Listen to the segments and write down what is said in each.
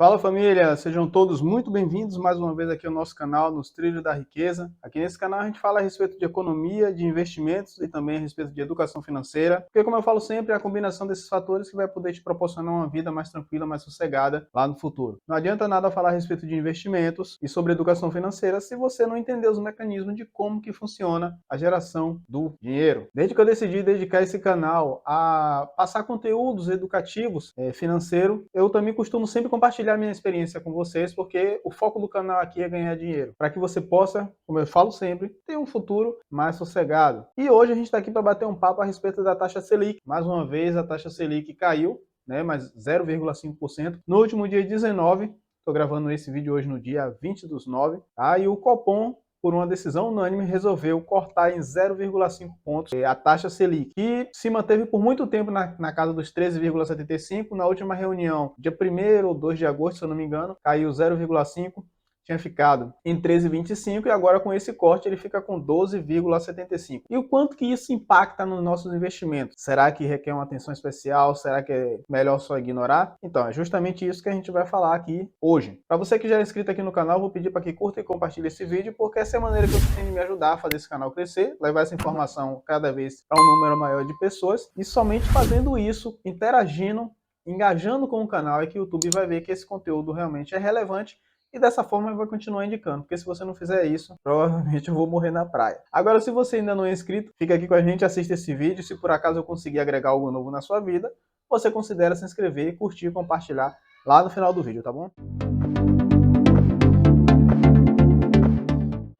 Fala família, sejam todos muito bem-vindos mais uma vez aqui ao nosso canal, nos Trilhos da Riqueza. Aqui nesse canal a gente fala a respeito de economia, de investimentos e também a respeito de educação financeira, porque como eu falo sempre, é a combinação desses fatores que vai poder te proporcionar uma vida mais tranquila, mais sossegada lá no futuro. Não adianta nada falar a respeito de investimentos e sobre educação financeira se você não entender os mecanismos de como que funciona a geração do dinheiro. Desde que eu decidi dedicar esse canal a passar conteúdos educativos financeiros, eu também costumo sempre compartilhar minha experiência com vocês, porque o foco do canal aqui é ganhar dinheiro, para que você possa, como eu falo sempre, ter um futuro mais sossegado. E hoje a gente está aqui para bater um papo a respeito da taxa Selic. Mais uma vez a taxa Selic caiu, né, mais 0,5%. No último dia 19, estou gravando esse vídeo hoje no dia 20/9, tá? E o Copom, por uma decisão unânime, resolveu cortar em 0,5 pontos a taxa Selic, que se manteve por muito tempo na casa dos 13,75. Na última reunião, dia 1º ou 2 de agosto, se eu não me engano, caiu 0,5, tinha ficado em 13,25 e agora com esse corte ele fica com 12,75. E o quanto que isso impacta nos nossos investimentos? Será que requer uma atenção especial? Será que é melhor só ignorar? Então, é justamente isso que a gente vai falar aqui hoje. Para você que já é inscrito aqui no canal, vou pedir para que curta e compartilhe esse vídeo, porque essa é a maneira que você tem de me ajudar a fazer esse canal crescer, levar essa informação cada vez para um número maior de pessoas, e somente fazendo isso, interagindo, engajando com o canal, é que o YouTube vai ver que esse conteúdo realmente é relevante. E dessa forma eu vou continuar indicando, porque se você não fizer isso, provavelmente eu vou morrer na praia. Agora, se você ainda não é inscrito, fica aqui com a gente, assista esse vídeo. Se por acaso eu conseguir agregar algo novo na sua vida, você considera se inscrever, curtir e compartilhar lá no final do vídeo, tá bom?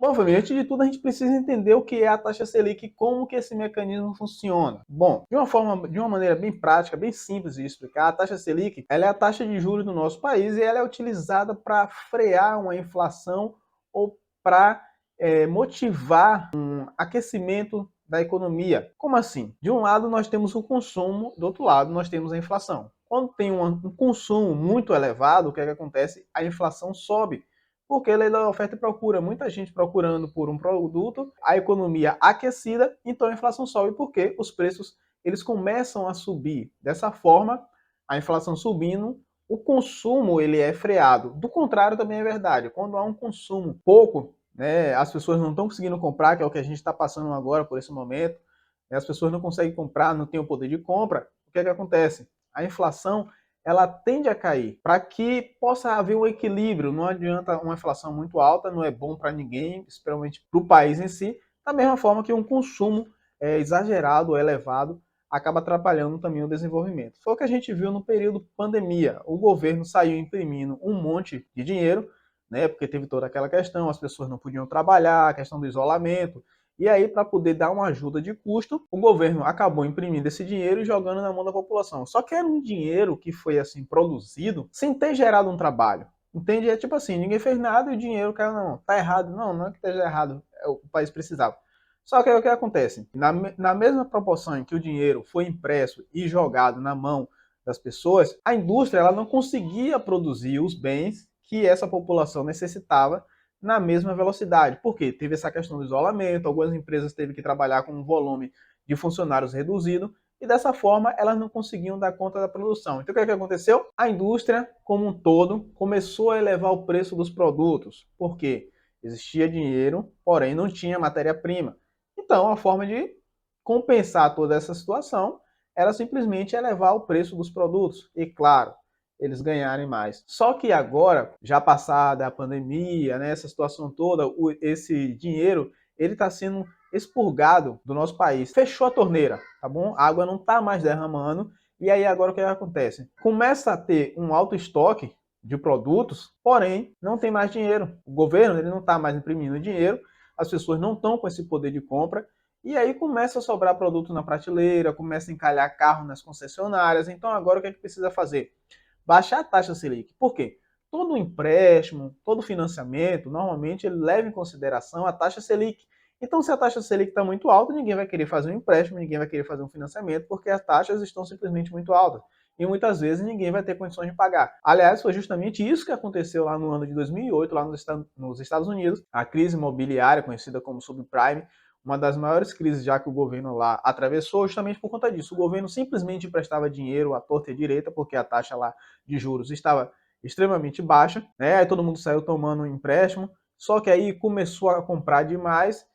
Bom, família, antes de tudo a gente precisa entender o que é a taxa Selic e como que esse mecanismo funciona. Bom, de uma maneira bem prática, bem simples de explicar, a taxa Selic ela é a taxa de juros do nosso país e ela é utilizada para frear uma inflação ou para motivar um aquecimento da economia. Como assim? De um lado nós temos o consumo, do outro lado nós temos a inflação. Quando tem um consumo muito elevado, o que é que acontece? A inflação sobe. Porque lei da oferta e procura, muita gente procurando por um produto, a economia aquecida, então a inflação sobe porque os preços eles começam a subir. Dessa forma, a inflação subindo, o consumo ele é freado. Do contrário também é verdade. Quando há um consumo pouco, né, as pessoas não estão conseguindo comprar, que é o que a gente está passando agora por esse momento, né, as pessoas não conseguem comprar, não têm o poder de compra, o que é que acontece? A inflação ela tende a cair, para que possa haver um equilíbrio. Não adianta uma inflação muito alta, não é bom para ninguém, especialmente para o país em si, da mesma forma que um consumo exagerado ou elevado acaba atrapalhando também o desenvolvimento. Foi o que a gente viu no período pandemia. O governo saiu imprimindo um monte de dinheiro, né, porque teve toda aquela questão, as pessoas não podiam trabalhar, a questão do isolamento, e aí, para poder dar uma ajuda de custo, o governo acabou imprimindo esse dinheiro e jogando na mão da população. Só que era um dinheiro que foi assim produzido sem ter gerado um trabalho. Entende? É tipo assim, ninguém fez nada e o dinheiro caiu na mão. Tá errado? Não, não é que esteja errado. O país precisava. Só que aí o que acontece? Na mesma proporção em que o dinheiro foi impresso e jogado na mão das pessoas, a indústria ela não conseguia produzir os bens que essa população necessitava na mesma velocidade. Por quê? Teve essa questão do isolamento, algumas empresas teve que trabalhar com um volume de funcionários reduzido, e dessa forma elas não conseguiam dar conta da produção. Então o que é que aconteceu? A indústria, como um todo, começou a elevar o preço dos produtos. Por quê? Existia dinheiro, porém não tinha matéria-prima. Então a forma de compensar toda essa situação era simplesmente elevar o preço dos produtos. E claro, eles ganharem mais. Só que agora, já passada a pandemia, né, essa situação toda, esse dinheiro ele está sendo expurgado do nosso país. Fechou a torneira, tá bom? A água não está mais derramando. E aí agora o que acontece? Começa a ter um alto estoque de produtos, porém não tem mais dinheiro. O governo ele não está mais imprimindo dinheiro, as pessoas não estão com esse poder de compra. E aí começa a sobrar produto na prateleira, começa a encalhar carro nas concessionárias. Então agora o que é que precisa fazer? Baixar a taxa Selic. Por quê? Todo empréstimo, todo financiamento, normalmente ele leva em consideração a taxa Selic. Então, se a taxa Selic está muito alta, ninguém vai querer fazer um empréstimo, ninguém vai querer fazer um financiamento, porque as taxas estão simplesmente muito altas. E muitas vezes ninguém vai ter condições de pagar. Aliás, foi justamente isso que aconteceu lá no ano de 2008, lá nos Estados Unidos. A crise imobiliária, conhecida como subprime, uma das maiores crises já que o governo lá atravessou, justamente por conta disso. O governo simplesmente emprestava dinheiro à torta e à direita, porque a taxa lá de juros estava extremamente baixa, né? Aí todo mundo saiu tomando um empréstimo, só que aí começou a comprar demais,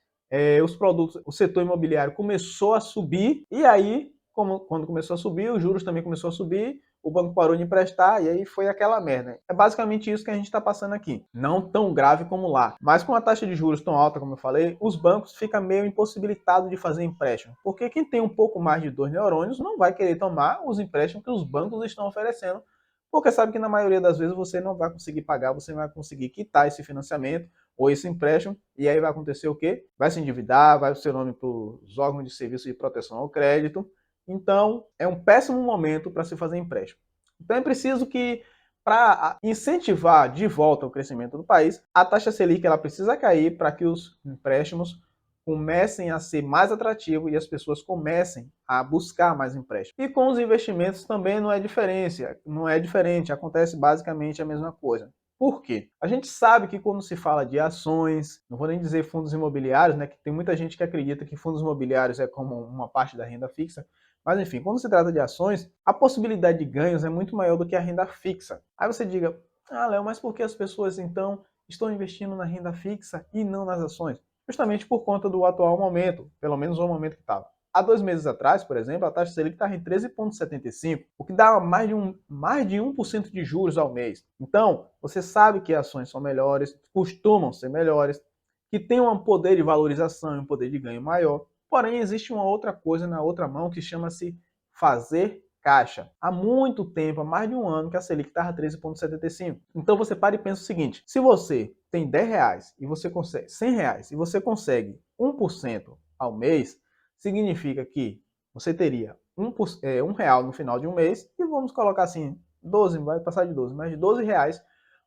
os produtos, o setor imobiliário começou a subir, e aí, quando começou a subir, os juros também começou a subir, o banco parou de emprestar e aí foi aquela merda. É basicamente isso que a gente está passando aqui. Não tão grave como lá. Mas com a taxa de juros tão alta, como eu falei, os bancos ficam meio impossibilitados de fazer empréstimo. Porque quem tem um pouco mais de 2 neurônios não vai querer tomar os empréstimos que os bancos estão oferecendo, porque sabe que na maioria das vezes você não vai conseguir pagar, você não vai conseguir quitar esse financiamento ou esse empréstimo, e aí vai acontecer o quê? Vai se endividar, vai o seu nome para os órgãos de serviço de proteção ao crédito. Então, é um péssimo momento para se fazer empréstimo. Então, é preciso que, para incentivar de volta o crescimento do país, a taxa Selic ela precisa cair para que os empréstimos comecem a ser mais atrativos e as pessoas comecem a buscar mais empréstimos. E com os investimentos também não é diferente, acontece basicamente a mesma coisa. Por quê? A gente sabe que quando se fala de ações, não vou nem dizer fundos imobiliários, né, que tem muita gente que acredita que fundos imobiliários é como uma parte da renda fixa, mas enfim, quando se trata de ações, a possibilidade de ganhos é muito maior do que a renda fixa. Aí você diga, Léo, mas por que as pessoas então estão investindo na renda fixa e não nas ações? Justamente por conta do atual momento, pelo menos o momento que estava. Há 2 meses atrás, por exemplo, a taxa Selic estava em 13,75, o que dá mais de 1% de juros ao mês. Então, você sabe que ações são melhores, costumam ser melhores, que têm um poder de valorização e um poder de ganho maior. Porém, existe uma outra coisa na outra mão que chama-se fazer caixa. Há muito tempo, há mais de um ano, que a Selic estava 13,75. Então você para e pensa o seguinte: se você tem R$ 10 e você consegue R$ 100 e você consegue 1% ao mês, significa que você teria R$ 1 no final de um mês, e vamos colocar assim, 12, vai passar de 12, mas de R$ 12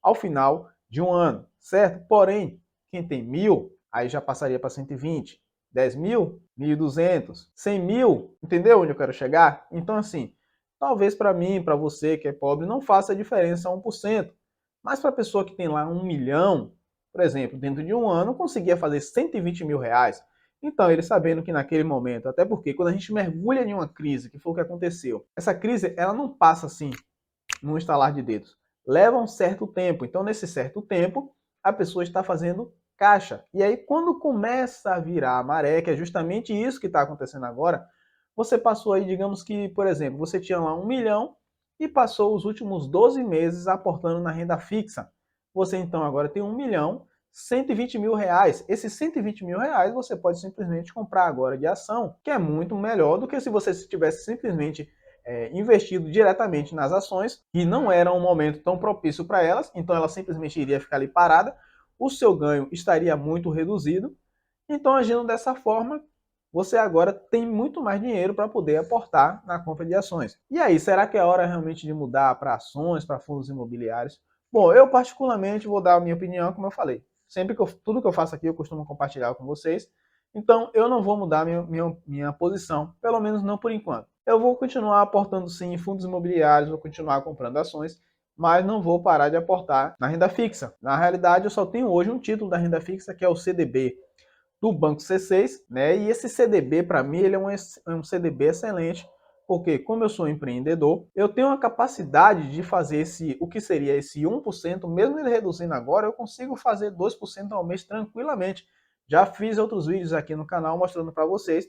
ao final de um ano, certo? Porém, quem tem 1.000, aí já passaria para 120. 10 mil, 1.200, 100 mil, entendeu onde eu quero chegar? Então, assim, talvez para mim, para você que é pobre, não faça diferença 1%. Mas para a pessoa que tem lá 1 milhão, por exemplo, dentro de um ano, conseguia fazer 120 mil reais. Então, ele sabendo que naquele momento, até porque quando a gente mergulha em uma crise, que foi o que aconteceu, essa crise ela não passa assim, num estalar de dedos. Leva um certo tempo. Então, nesse certo tempo, a pessoa está fazendo caixa. E aí, quando começa a virar a maré, que é justamente isso que está acontecendo agora, você passou aí, digamos que, por exemplo, você tinha lá 1 milhão e passou os últimos 12 meses aportando na renda fixa. Você então agora tem 1 milhão, 120 mil reais. Esses 120 mil reais você pode simplesmente comprar agora de ação, que é muito melhor do que se você tivesse simplesmente investido diretamente nas ações, que não era um momento tão propício para elas, então ela simplesmente iria ficar ali parada, o seu ganho estaria muito reduzido. Então, agindo dessa forma, você agora tem muito mais dinheiro para poder aportar na compra de ações. E aí, será que é hora realmente de mudar para ações, para fundos imobiliários? Bom, eu particularmente vou dar a minha opinião, como eu falei. Tudo que eu faço aqui eu costumo compartilhar com vocês. Então, eu não vou mudar minha posição, pelo menos não por enquanto. Eu vou continuar aportando sim em fundos imobiliários, vou continuar comprando ações, mas não vou parar de aportar na renda fixa. Na realidade, eu só tenho hoje um título da renda fixa, que é o CDB do Banco C6, né? E esse CDB, para mim, ele é um CDB excelente, porque como eu sou empreendedor, eu tenho a capacidade de fazer o que seria esse 1%, mesmo ele reduzindo agora, eu consigo fazer 2% ao mês tranquilamente. Já fiz outros vídeos aqui no canal mostrando para vocês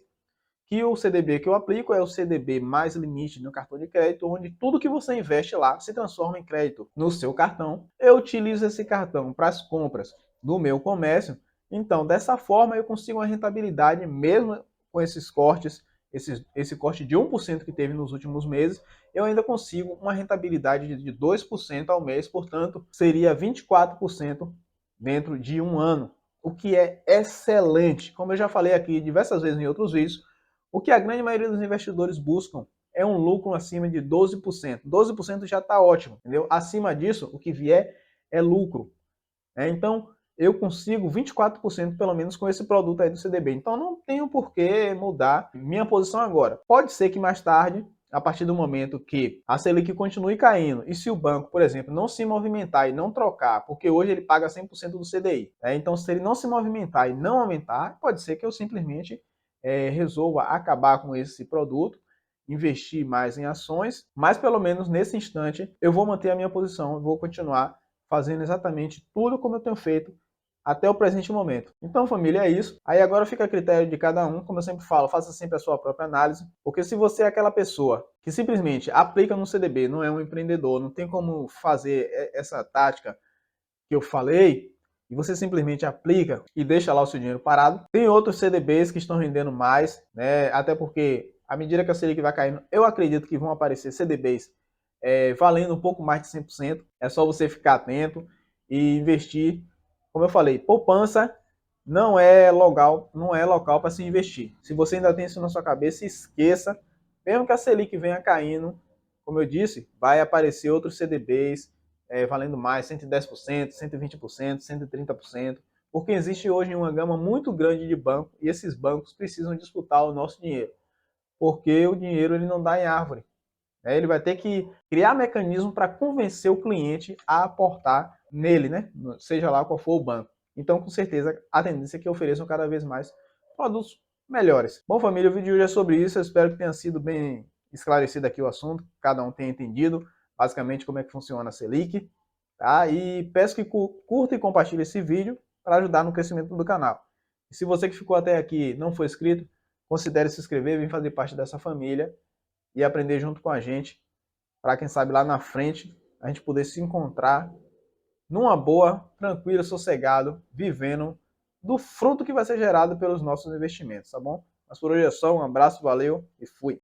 que o CDB que eu aplico é o CDB mais limite no cartão de crédito, onde tudo que você investe lá se transforma em crédito no seu cartão. Eu utilizo esse cartão para as compras do meu comércio, então dessa forma eu consigo uma rentabilidade mesmo com esses cortes, esse corte de 1% que teve nos últimos meses, eu ainda consigo uma rentabilidade de 2% ao mês, portanto seria 24% dentro de um ano, o que é excelente. Como eu já falei aqui diversas vezes em outros vídeos, o que a grande maioria dos investidores buscam é um lucro acima de 12%. 12% já está ótimo, entendeu? Acima disso, o que vier é lucro. Então, eu consigo 24% pelo menos com esse produto aí do CDB. Então, não tenho por que mudar minha posição agora. Pode ser que mais tarde, a partir do momento que a Selic continue caindo, e se o banco, por exemplo, não se movimentar e não trocar, porque hoje ele paga 100% do CDI, então se ele não se movimentar e não aumentar, pode ser que eu simplesmente resolva acabar com esse produto investir mais em ações, mas pelo menos nesse instante eu vou manter a minha posição, eu vou continuar fazendo exatamente tudo como eu tenho feito até o presente momento. Então, família, é isso. Aí agora fica a critério de cada um, como eu sempre falo, faça sempre a sua própria análise, porque se você é aquela pessoa que simplesmente aplica no CDB, não é um empreendedor, não tem como fazer essa tática que eu falei, e você simplesmente aplica e deixa lá o seu dinheiro parado. Tem outros CDBs que estão rendendo mais, né? Até porque à medida que a Selic vai caindo, eu acredito que vão aparecer CDBs valendo um pouco mais de 100%. É só você ficar atento e investir. Como eu falei, poupança não é local para se investir. Se você ainda tem isso na sua cabeça, esqueça. Mesmo que a Selic venha caindo, como eu disse, vai aparecer outros CDBs valendo mais, 110%, 120%, 130%, porque existe hoje uma gama muito grande de bancos e esses bancos precisam disputar o nosso dinheiro, porque o dinheiro ele não dá em árvore. Ele vai ter que criar mecanismo para convencer o cliente a aportar nele, né? Seja lá qual for o banco. Então, com certeza, a tendência é que ofereçam cada vez mais produtos melhores. Bom, família, o vídeo de hoje é sobre isso. Eu espero que tenha sido bem esclarecido aqui o assunto, que cada um tenha entendido basicamente como é que funciona a Selic. Tá? E peço que curta e compartilhe esse vídeo para ajudar no crescimento do canal. E se você que ficou até aqui não foi inscrito, considere se inscrever, vem fazer parte dessa família e aprender junto com a gente, para quem sabe lá na frente a gente poder se encontrar numa boa, tranquilo, sossegado, vivendo do fruto que vai ser gerado pelos nossos investimentos, tá bom? Mas por hoje é só, um abraço, valeu e fui!